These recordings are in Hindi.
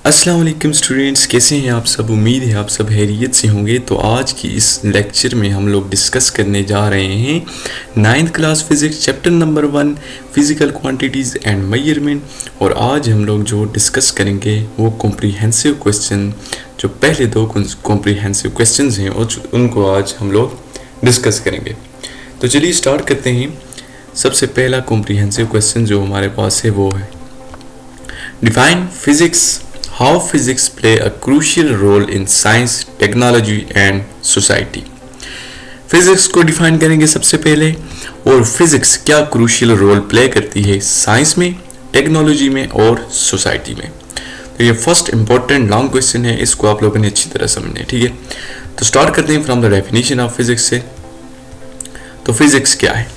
अस्सलाम वालेकुम स्टूडेंट्स, कैसे हैं आप सब। उम्मीद है आप सब खैरियत से होंगे। तो आज की इस लेक्चर में हम लोग डिस्कस करने जा रहे हैं 9th class physics chapter number 1 physical quantities and measurement. और आज हम लोग जो डिस्कस करेंगे वो कॉम्प्रिहेंसिव क्वेश्चन, जो पहले दो कॉम्प्रिहेंसिव क्वेश्चंस हैं उनको आज हम लोग डिस्कस करेंगे। तो चलिए स्टार्ट करते हैं। सबसे पहला कॉम्प्रिहेंसिव क्वेश्चन जो हमारे पास है वो है define physics how physics play a crucial role in science, technology and society. Physics को डिफाइन करेंगे सबसे पहले, और फिजिक्स क्या क्रूशियल रोल प्ले करती है साइंस में, टेक्नोलॉजी में और सोसाइटी में। तो ये फर्स्ट इंपॉर्टेंट लॉन्ग क्वेश्चन है, इसको आप लोगों ने अच्छी तरह समझना है, ठीक है। तो स्टार्ट करते हैं from the definition of physics से। तो फिजिक्स क्या है?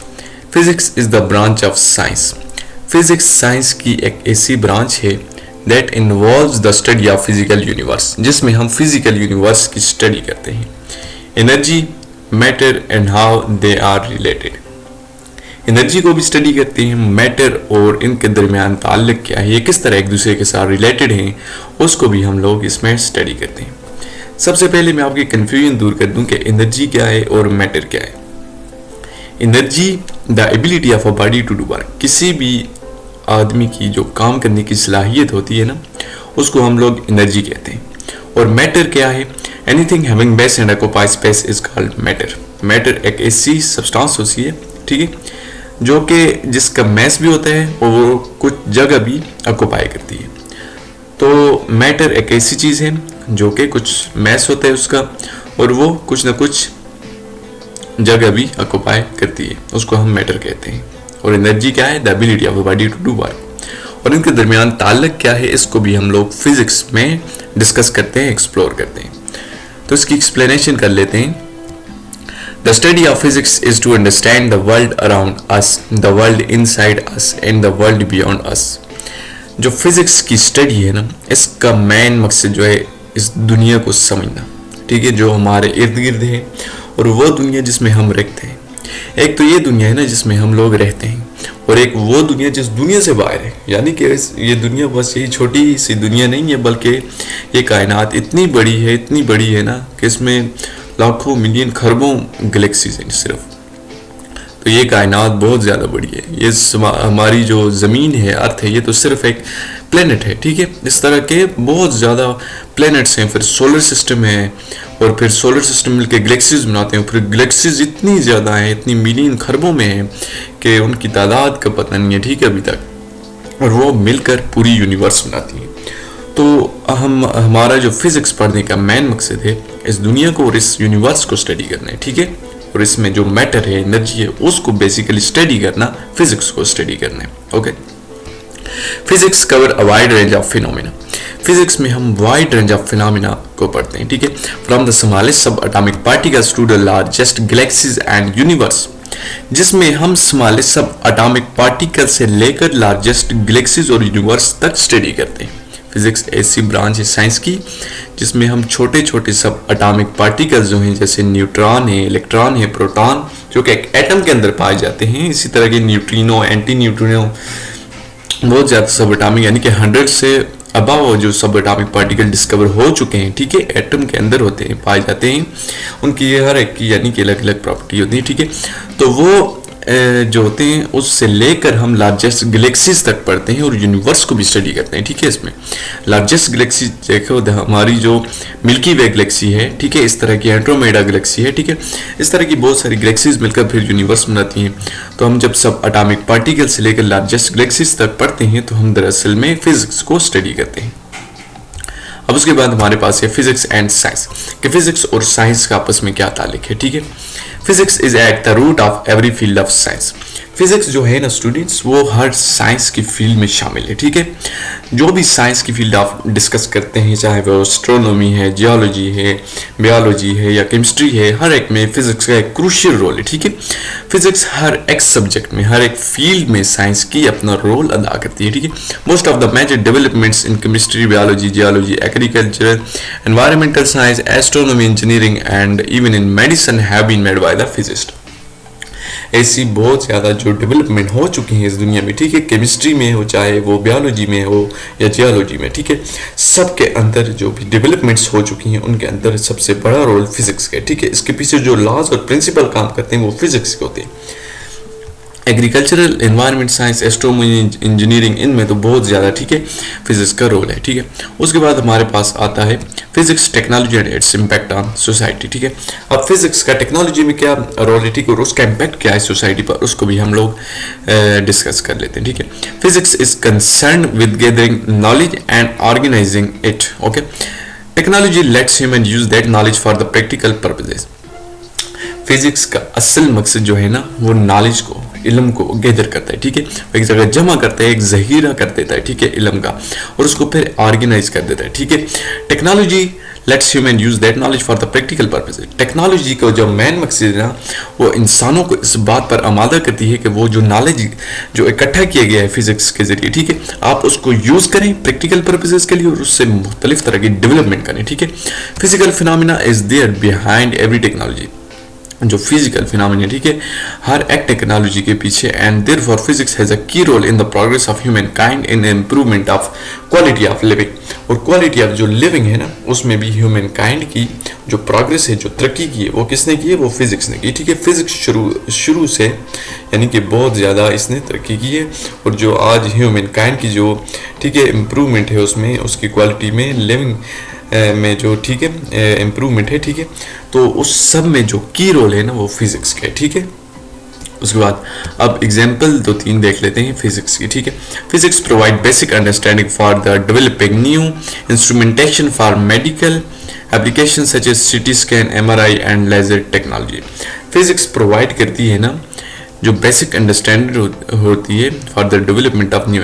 Physics is the branch of science. Physics science की एक ऐसी ब्रांच है that involves the study of physical universe, जिसमें हम physical universe की स्टडी करते हैं। Energy, matter and how they are related. Energy को भी स्टडी करते हैं, मैटर और इनके दरमियान ताल्लुक क्या है, ये किस तरह एक दूसरे के साथ रिलेटेड हैं, उसको भी हम लोग इसमें स्टडी करते हैं। सबसे पहले मैं आपकी कंफ्यूजन दूर कर दूं कि एनर्जी क्या है और मैटर क्या है। Energy the ability of a body to do work. किसी भी आदमी की जो काम करने की सलाहियत होती है ना, उसको हम लोग एनर्जी कहते हैं। और मैटर क्या है? Anything having mass and occupy space is called matter. Matter एक ऐसी सब्सटेंस होती है, ठीक है, जो कि जिसका मास भी होता है और वो कुछ जगह भी ऑक्यूपाई करती है। तो मैटर एक ऐसी चीज़ है जो कि कुछ मास होता है उसका, और वो कुछ ना कुछ जगह भी ऑक्यूपाई करती है, उसको हम मैटर कहते हैं। और एनर्जी क्या है? The ability of the body to do work. और इनके दरमियान ताल्लुक क्या है, इसको भी हम लोग फिजिक्स में डिस्कस करते हैं, एक्सप्लोर करते हैं। तो इसकी एक्सप्लेनेशन कर लेते हैं। The study of physics is to understand the world around us, the world inside us and the world beyond us. जो फिजिक्स की स्टडी है ना, इसका मेन मकसद जो है इस दुनिया को समझना, ठीक है, जो हमारे इर्द गिर्द है और वो दुनिया जिसमें हम रहते हैं। एक तो ये दुनिया है ना जिसमें हम लोग रहते हैं, और एक वो दुनिया जिस दुनिया से बाहर है। यानी कि ये दुनिया बस यही छोटी सी दुनिया नहीं है, बल्कि ये कायनात इतनी बड़ी है ना कि इसमें लाखों मिलियन खरबों गैलेक्सीज हैं सिर्फ। तो ये कायनात बहुत ज़्यादा बड़ी है। ये हमारी जो ज़मीन है, अर्थ है, ये तो सिर्फ एक प्लेनेट है, ठीक है। इस तरह के बहुत ज़्यादा प्लेनेट्स हैं, फिर सोलर सिस्टम है, और फिर सोलर सिस्टम मिलकर गैलेक्सीज बनाते हैं। फिर गैलेक्सीज इतनी ज़्यादा हैं, इतनी मिलियन खरबों में हैं कि उनकी तादाद का पता नहीं है, ठीक है, अभी तक। और वो मिलकर पूरी यूनिवर्स बनाती हैं। तो हमारा जो फिज़िक्स पढ़ने का मेन मकसद है इस दुनिया को और इस यूनिवर्स को स्टडी करना है, ठीक है। और इसमें जो मैटर है, एनर्जी है, उसको बेसिकली स्टडी करना, फिजिक्स को स्टडी करना है, okay. Physics cover a wide range of phenomena. Physics में हम वाइड रेंज ऑफ फिनोमेना को पढ़ते हैं, ठीक है, from the smallest sub atomic particles to the largest galaxies and universe, जिसमें हम स्मॉलेस्ट सब एटॉमिक पार्टिकल से लेकर लार्जेस्ट गैलेक्सीज और यूनिवर्स तक स्टडी करते हैं। फिजिक्स ऐसी ब्रांच है साइंस की जिसमें हम छोटे छोटे सब एटॉमिक पार्टिकल्स जो हैं, जैसे न्यूट्रॉन है, इलेक्ट्रॉन है, प्रोटॉन, जो कि एक एटम के अंदर पाए जाते हैं। इसी तरह के न्यूट्रिनो, एंटी न्यूट्रिनो, बहुत ज़्यादा सब एटॉमिक, यानी कि 100 से अबव जो सब एटॉमिक पार्टिकल डिस्कवर हो चुके हैं, ठीक है, एटम के अंदर होते हैं, पाए जाते हैं। उनकी हर एक की यानी कि अलग अलग प्रॉपर्टी होती है, ठीक है। तो वो जो होते हैं उससे लेकर हम लार्जेस्ट गैलेक्सीज तक पढ़ते हैं और यूनिवर्स को भी स्टडी करते हैं, ठीक है। इसमें लार्जेस्ट गैलेक्सी देखो, हमारी जो मिल्की वे गैलेक्सी है, ठीक है, इस तरह की एंड्रोमेडा गैलेक्सी है, ठीक है, इस तरह की बहुत सारी गैलेक्सीज मिलकर फिर यूनिवर्स बनाती हैं। तो हम जब सब एटॉमिक पार्टिकल से लेकर लार्जेस्ट गैलेक्सीज तक पढ़ते हैं तो हम दरअसल में फिजिक्स को स्टडी करते हैं। अब उसके बाद हमारे पास है फिजिक्स एंड साइंस, कि फिजिक्स और साइंस का आपस में क्या ताल्लुक है, ठीक है। Physics is at the root of every field of science. Physics जो है ना स्टूडेंट्स, वो हर साइंस की फील्ड में शामिल है, ठीक है। जो भी साइंस की फील्ड आप डिस्कस करते हैं, चाहे वो एस्ट्रोनॉमी है, जियोलॉजी है, बायोलॉजी है या केमिस्ट्री है, हर एक में फिजिक्स का एक क्रूशियल रोल है, ठीक है। फिजिक्स हर एक सब्जेक्ट में, हर एक फील्ड में साइंस की अपना रोल अदा करती है, ठीक है। Most of the major developments in chemistry, biology, geology, agriculture, environmental science, astronomy, engineering and even in medicine have been made by the physicist. ऐसी बहुत ज़्यादा जो डेवलपमेंट हो चुकी हैं इस दुनिया में, ठीक है, केमिस्ट्री में हो, चाहे वो बायोलॉजी में हो या जियोलॉजी में, ठीक है, सबके अंदर जो भी डेवलपमेंट्स हो चुकी हैं उनके अंदर सबसे बड़ा रोल फिजिक्स का है, ठीक है। इसके पीछे जो लॉज और प्रिंसिपल काम करते हैं वो फिजिक्स के होते हैं। Agricultural, environment science, astronomy, engineering, इनमें तो बहुत ज़्यादा, ठीक है, फिजिक्स का रोल है, ठीक है। उसके बाद हमारे पास आता है physics, technology and its impact on society, ठीक है। अब फिजिक्स का टेक्नोलॉजी में क्या रोल है, ठीक है, और उसका इम्पैक्ट क्या है सोसाइटी पर, उसको भी हम लोग डिस्कस कर लेते हैं, ठीक है। Physics is concern with gathering knowledge and organising it, okay. Technology lets human use that knowledge for the practical purposes. Physics का असल मकसद जो है ना वो नॉलेज को, इल्म को गैदर करता है, ठीक है, एक जगह जमा करता है, एक जहीरा कर देता है, ठीक है, इल्म का, और उसको फिर ऑर्गेनाइज कर देता है, ठीक है। Technology lets human use that knowledge for the practical purpose. Technology का जो मेन मकसद है ना वो इंसानों को इस बात पर आमादा करती है कि वो जो नॉलेज जो इकट्ठा किया गया है फिजिक्स के जरिए, ठीक है, आप उसको यूज करें प्रैक्टिकल पर्पजेज के लिए और उससे मुख्तलिफ तरह की डेवलपमेंट करें, ठीक है। Physical phenomena is there behind every technology. जो फिजिकल फिनोमेना, ठीक है, हर एक टेक्नोलॉजी के पीछे, and therefore physics has a key role in the progress of humankind in improvement of quality of living. और क्वालिटी ऑफ जो लिविंग है ना उसमें भी ह्यूमन काइंड की जो प्रोग्रेस है, जो तरक्की की है, वो किसने की है, वो फिजिक्स ने की, ठीक है। फिजिक्स शुरू से यानी कि बहुत ज़्यादा इसने तरक्की की है, और जो आज ह्यूमन काइंड की जो, ठीक है, इम्प्रूवमेंट है उसमें, उसकी क्वालिटी में, लिविंग में जो, ठीक है, इम्प्रूवमेंट है, ठीक है, तो उस सब में जो की रोल है ना वो फिजिक्स का है, ठीक है। उसके बाद अब एग्जाम्पल 2-3 देख लेते हैं फिजिक्स की, ठीक है। Physics provide basic understanding for the developing new instrumentation for medical application such as CT scan, MRI and laser technology. Physics provide करती है ना जो बेसिक अंडरस्टैंडिंग होती है for the development of new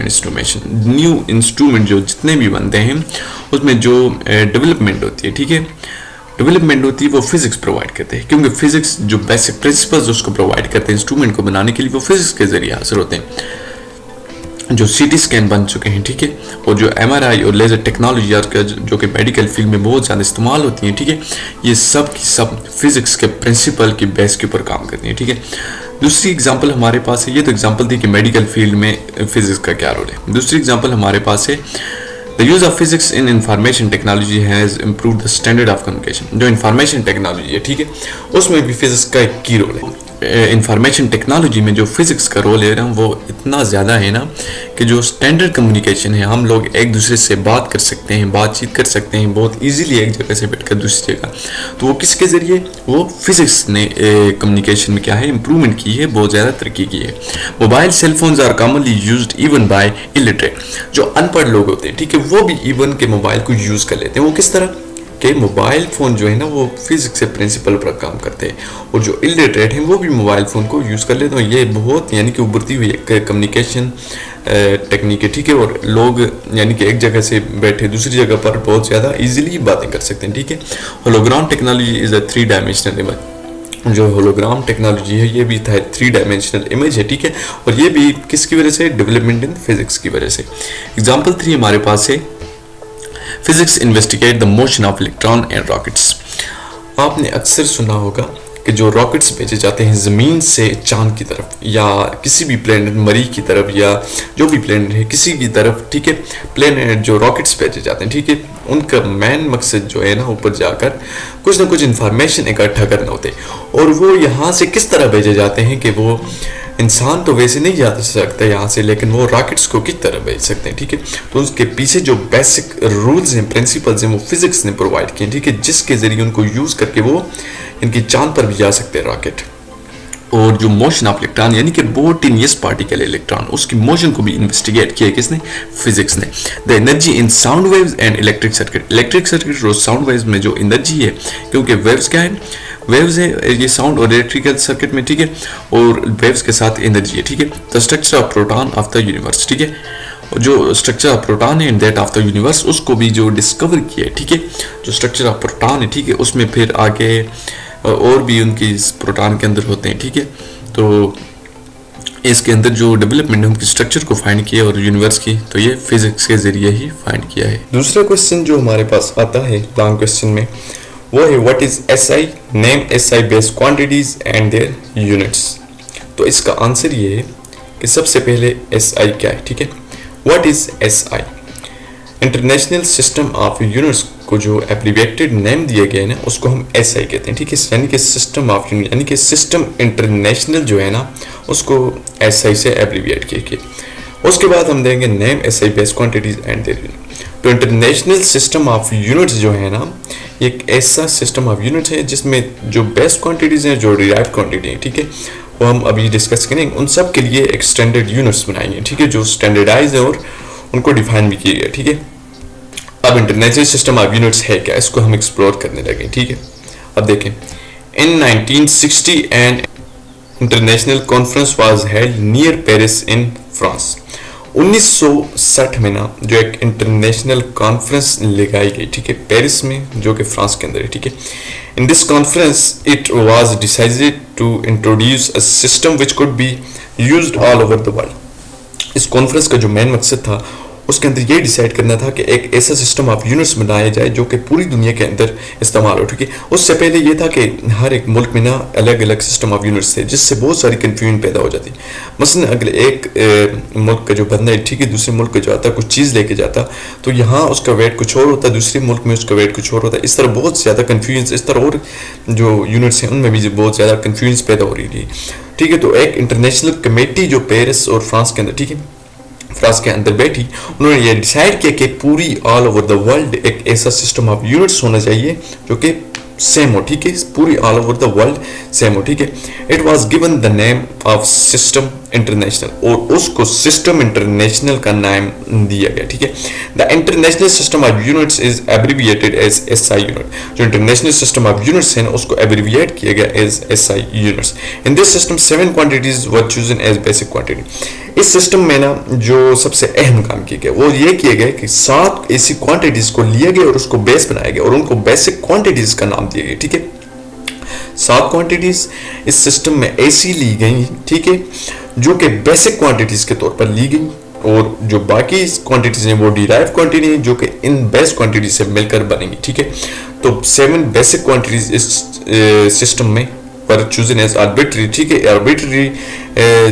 instrument जो जितने भी बनते हैं उसमें जो डेवलपमेंट होती है, ठीक है, डेवलपमेंट होती है वो फिजिक्स प्रोवाइड करते हैं, क्योंकि फिजिक्स जो बेसिक प्रिंसिपल्स उसको प्रोवाइड करते हैं इंस्ट्रूमेंट को बनाने के लिए, वो फिजिक्स के जरिए हासिल होते हैं। जो सीटी स्कैन बन चुके हैं, ठीक है, और जो MRI और लेजर टेक्नोलॉजी जो कि मेडिकल फील्ड में बहुत ज़्यादा इस्तेमाल होती हैं, ठीक है, ये सब की सब फिजिक्स के प्रिंसिपल की बेस के ऊपर काम करती हैं, ठीक है। दूसरी एग्जांपल हमारे पास है, ये तो एग्जांपल थी कि मेडिकल फील्ड में फिजिक्स का क्या रोल है। दूसरी एग्जांपल हमारे पास है, the use of physics in information technology has improved the standard of communication. जो इंफॉर्मेशन टेक्नोलॉजी है, ठीक है, उसमें भी फिजिक्स का एक की रोल है। इंफॉर्मेशन टेक्नोलॉजी में जो फिजिक्स का रोल है ना वो इतना ज़्यादा है ना कि जो स्टैंडर्ड कम्युनिकेशन है, हम लोग एक दूसरे से बात कर सकते हैं, बातचीत कर सकते हैं बहुत इजीली एक जगह से बैठकर दूसरी जगह, तो वो किसके ज़रिए, वो फिजिक्स ने कम्युनिकेशन में क्या है इम्प्रूवमेंट की है, बहुत ज़्यादा तरक्की की है। Mobile cell phones are commonly used even by illiterate. जो अनपढ़ लोग होते हैं, ठीक है, वो भी इवन के मोबाइल को यूज़ कर लेते हैं। वो किस तरह कि मोबाइल फ़ोन जो है ना वो फिजिक्स के प्रिंसिपल पर काम करते हैं, और जो इलिटरेट हैं वो भी मोबाइल फ़ोन को यूज़ कर लेते हैं। ये बहुत यानी कि उभरती हुई एक कम्युनिकेशन टेक्निक है, ठीक है, और लोग यानी कि एक जगह से बैठे दूसरी जगह पर बहुत ज़्यादा इजीली बातें कर सकते हैं, ठीक है। Hologram technology is a 3 dimensional image. जो होलोग्राम टेक्नोलॉजी है ये भी 3 डायमेंशनल इमेज है, ठीक है, और ये भी किसकी वजह से, डेवलपमेंट इन फिजिक्स की वजह से। एग्जाम्पल 3 हमारे पास है, physics investigate the motion of electron and rockets. आपने अक्सर सुना होगा कि जो रॉकेट्स भेजे जाते हैं ज़मीन से चांद की तरफ या किसी भी प्लेनेट मरीख की तरफ या जो भी प्लेनेट है किसी की तरफ, ठीक है, प्लेनेट जो रॉकेट्स भेजे जाते हैं, ठीक है, उनका मेन मकसद जो है ना ऊपर जाकर कुछ ना कुछ इंफॉर्मेशन इकट्ठा करना होते हैं, और वो यहाँ से किस तरह भेजे जाते हैं कि वो इंसान तो वैसे नहीं जा सकता यहाँ से, लेकिन वो रॉकेट्स को किस तरह भेज सकते हैं, ठीक है। तो उसके पीछे जो बेसिक रूल्स हैं, प्रिंसिपल्स हैं, वो फिजिक्स ने प्रोवाइड किए, ठीक है, जिसके जरिए उनको यूज़ करके वो इनकी चांद पर भी जा सकते हैं रॉकेट। और जो मोशन ऑफ इलेक्ट्रॉन यानी कि बोटिनियस पार्टिकल इलेक्ट्रॉन, उसकी मोशन को भी इन्वेस्टिगेट किया किसने, फिजिक्स ने। The energy in sound waves and electric circuit और साउंड वेव्स में जो एनर्जी है, क्योंकि वेव्स क्या है, वेव्स है ये साउंड और इलेक्ट्रिकल सर्किट में, ठीक है, और वेव्स के साथ एनर्जी है, ठीक है। The structure of proton of the universe, ठीक है, जो स्ट्रक्चर ऑफ प्रोटॉन है in that of the universe उसको भी जो डिस्कवर किया है, ठीक है, जो स्ट्रक्चर ऑफ प्रोटॉन है, ठीक है, उसमें फिर आगे और भी उनकी प्रोटॉन के अंदर होते हैं, ठीक है। तो इसके अंदर जो डेवलपमेंट है उनकी स्ट्रक्चर को फाइंड किया और यूनिवर्स की, तो ये फिजिक्स के जरिए ही फाइंड किया है। दूसरा क्वेश्चन जो हमारे पास आता है लॉन्ग क्वेश्चन में वो है what is SI, name SI based quantities and their units. तो इसका आंसर ये है कि सबसे पहले SI क्या है, ठीक है। What is SI? International system of units को जो एब्रिविएटेड नेम दिया गया है ना, उसको हम SI कहते हैं, ठीक है। यानी कि सिस्टम ऑफ यूनिट, यानी कि सिस्टम इंटरनेशनल जो है ना, उसको SI से एब्रिविएट किया गया। उसके बाद हम देंगे name SI base quantities and their unit. तो इंटरनेशनल सिस्टम ऑफ यूनिट्स जो है ना, एक ऐसा सिस्टम ऑफ यूनिट्स है जिसमें जो बेस्ट क्वांटिटीज हैं, जो डिराइव्ड क्वांटिटी है, ठीक है, वो हम अभी डिस्कस करेंगे। उन सब के लिए एक स्टैंडर्ड यूनिट्स बनाएंगे, ठीक है, जो स्टैंडर्डाइज है और उनको डिफाइन भी किए गए, ठीक है। अब इंटरनेशनल सिस्टम ऑफ यूनिट्स है क्या, इसको हम एक्सप्लोर करने लगे, ठीक है। अब देखें, इन 1960 and international conference was held near Paris in France. 1960 में ना जो एक इंटरनेशनल कॉन्फ्रेंस लगाई गई, ठीक है, पेरिस में, जो कि फ्रांस के अंदर है, ठीक है। In this conference it was decided to introduce a system which could be used all over the world. इस कॉन्फ्रेंस का जो मेन मकसद था, उसके अंदर ये डिसाइड करना था कि एक ऐसा सिस्टम ऑफ यूनिट्स बनाया जाए जो कि पूरी दुनिया के अंदर इस्तेमाल हो, ठीक है। उससे पहले ये था कि हर एक मुल्क में ना अलग अलग सिस्टम ऑफ यूनिट्स थे, जिससे बहुत सारी कन्फ्यूजन पैदा हो जाती। मसलन अगर एक मुल्क का जो बंदा है, ठीक है, दूसरे मुल्क का जाता, कुछ चीज़ लेके जाता, तो यहाँ उसका वेट कुछ और होता, दूसरे मुल्क में उसका वेट कुछ और होता। इस तरह बहुत ज़्यादा कन्फ्यूजन, इस तरह और जो यूनिट्स हैं उनमें भी बहुत ज़्यादा कन्फ्यूजन पैदा हो रही थी, ठीक है। तो एक इंटरनेशनल कमेटी जो पेरिस और फ्रांस के अंदर, ठीक है, फ्रांस के अंदर बैठी, उन्होंने ये डिसाइड किया कि पूरी ऑल ओवर द वर्ल्ड एक ऐसा सिस्टम ऑफ यूनिट्स होना चाहिए जो कि सेम हो, ठीक है, पूरी all over the world same हो, ठीक है। It was given the name of system international, और उसको सिस्टम इंटरनेशनल का नाम दिया गया, ठीक है। The international system of units is abbreviated as SI unit. जो इंटरनेशनल सिस्टम ऑफ यूनिट्स है ना, उसको एब्रिविएट किया गया as SI units. In this system 7 quantities were chosen as basic quantity. इस सिस्टम में ना जो सबसे अहम काम किया गया वो ये किया गया कि 7 ऐसी क्वांटिटीज को लिया गया और उसको बेस बनाया गया और उनको बेसिक क्वांटिटीज का नाम दिया गया, ठीक है। 7 क्वांटिटीज इस सिस्टम में ऐसी ली गई, ठीक है, जो कि बेसिक क्वांटिटीज के तौर पर ली गई, और जो बाकी क्वांटिटीज हैं वो डिराइव क्वांटिटी हैं जो कि इन बेस्ट क्वांटिटी से मिलकर बनेंगी, ठीक है। तो 7 बेसिक क्वांटिटीज इस सिस्टम में पर चूजन एज आर्बिट्री, ठीक है, आर्बिट्री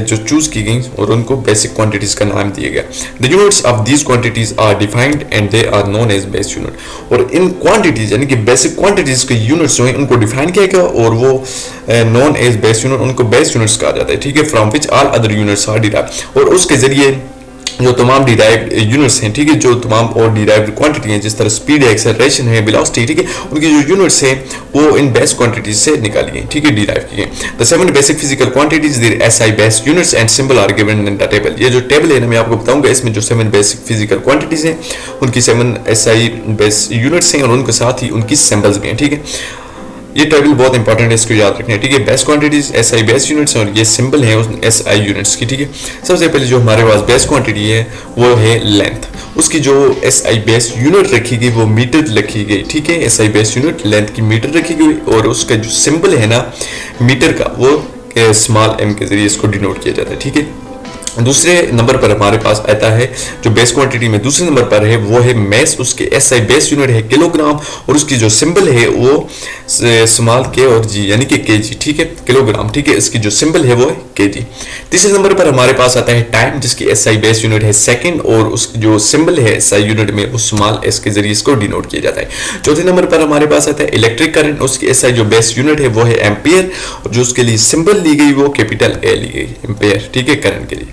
जो चूज की गई और उनको बेसिक क्वांटिटीज का नाम दिया गया। The units of these quantities are defined and they are known as base unit. और इन क्वांटिटीज यानी कि बेसिक क्वांटिटीज के यूनिट्स जो हैं उनको डिफाइन किया गया और वो नॉन एज बेस यूनिट, उनको बेस यूनिट्स कहा जाता है, ठीक है, from which all other units are derived. और उसके जरिए जो तमाम डिराइव्ड यूनिट्स हैं, ठीक है, जो तमाम और डिराइव्ड क्वांटिटी हैं, जिस तरह स्पीड है, एक्सेलरेशन है, वेलोसिटी, ठीक है, उनकी जो यूनिट्स हैं वो इन बेस क्वांटिटीज से निकाली गई, ठीक है, डिराइव की गई। The 7 basic physical quantities their SI base units and symbol are given in the table. ये जो टेबल है ना, मैं आपको बताऊंगा, इसमें जो 7 बेसिक फिजिकल क्वांटिटीज हैं उनकी 7 SI बेस यूनिट्स हैं और उनके साथ ही उनकी सिंबल्स भी हैं, ठीक है। ये टेबल बहुत इंपॉर्टेंट है, इसको याद रखना है, ठीक है। Base quantities SI base units और ये सिंबल है उस SI यूनिट्स की, ठीक है। सबसे पहले जो हमारे पास बेस क्वांटिटी है वो है लेंथ। उसकी जो SI बेस यूनिट रखी गई वो मीटर रखी गई, ठीक है। SI बेस यूनिट लेंथ की मीटर रखी गई और उसका जो सिंबल है ना मीटर का, वो स्मॉल m के जरिए इसको डिनोट किया जाता है, ठीक है। दूसरे नंबर पर हमारे पास आता है जो बेस क्वांटिटी में दूसरे नंबर पर है वो है मैस। उसके SI बेस यूनिट है किलोग्राम और उसकी जो सिंबल है वो स्मॉल k और g यानी कि kg, ठीक है, किलोग्राम, ठीक है। इसकी जो सिंबल है वो है kg। तीसरे नंबर पर हमारे पास आता है टाइम, जिसकी SI बेस यूनिट है सेकंड और उसकी जो सिंबल है SI यूनिट में वो स्मॉल s के जरिए इसको डिनोट किया जाता है। चौथे नंबर पर हमारे पास आता है इलेक्ट्रिक करंट। उसकी SI जो बेस यूनिट है वो है एम्पियर और जो उसके लिए सिंबल ली गई वो कैपिटल A ली गई, एम्पियर, ठीक है, करंट के लिए।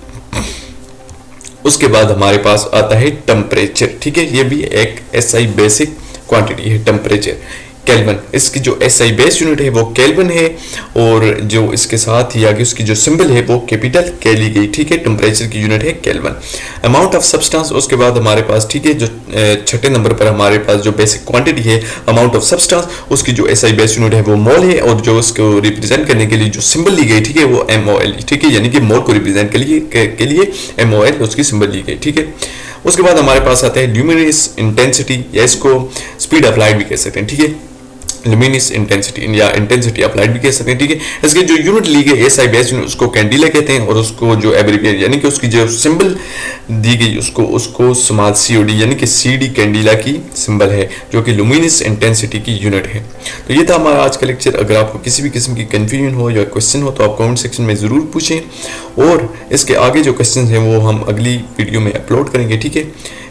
उसके बाद हमारे पास आता है टेम्परेचर, ठीक है, ये भी एक SI बेसिक क्वांटिटी है, टेम्परेचर, केल्विन। इसकी जो SI बेस यूनिट है वो केल्विन है और जो इसके साथ ही आगे उसकी जो सिंबल है वो कैपिटल K ली गई, ठीक है। टेम्परेचर की यूनिट है केल्विन। अमाउंट ऑफ सब्सटेंस, उसके बाद हमारे पास, ठीक है, जो छठे नंबर पर हमारे पास जो बेसिक क्वांटिटी है अमाउंट ऑफ सब्सटेंस, उसकी जो SI बेस यूनिट है वो मोल है और जो उसको रिप्रेजेंट करने के लिए जो सिंबल ली गई, ठीक है, वो MOL, ठीक है, यानी कि मोल को रिप्रेजेंट के लिए MOL उसकी सिंबल ली गई, ठीक है। उसके बाद हमारे पास आता है ल्यूमिनस इंटेंसिटी या इसको स्पीड ऑफ लाइट भी कह सकते हैं, ठीक है। लुमिनस इंटेंसिटी या इंटेंसिटी ऑफ लाइट भी कह सकते हैं, ठीक है। इसकी जो यूनिट ली गई एसआई बेस यूनिट उसको कैंडिला कहते हैं, और उसको जो एब्रिविएट यानी कि उसकी जो सिंबल दी गई उसको स्मॉल सीओडी यानी कि सीडी कैंडिला की सिंबल है, जो कि लुमिनस इंटेंसिटी की यूनिट है। तो ये था हमारा आज का लेक्चर। अगर आपको किसी भी किस्म की कंफ्यूजन हो या क्वेश्चन हो तो आप कमेंट सेक्शन में ज़रूर पूछें, और इसके आगे जो क्वेश्चन हैं वो हम अगली वीडियो में अपलोड करेंगे, ठीक है।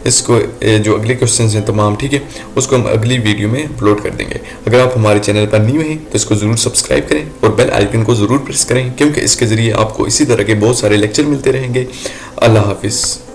इसको जो अगले क्वेश्चन हैं तमाम, ठीक है, उसको हम अगली वीडियो में अपलोड कर देंगे। अगर आप हमारे चैनल पर न्यू हैं तो इसको ज़रूर सब्सक्राइब करें और बेल आइकन को ज़रूर प्रेस करें, क्योंकि इसके ज़रिए आपको इसी तरह के बहुत सारे लेक्चर मिलते रहेंगे। अल्लाह हाफिज़।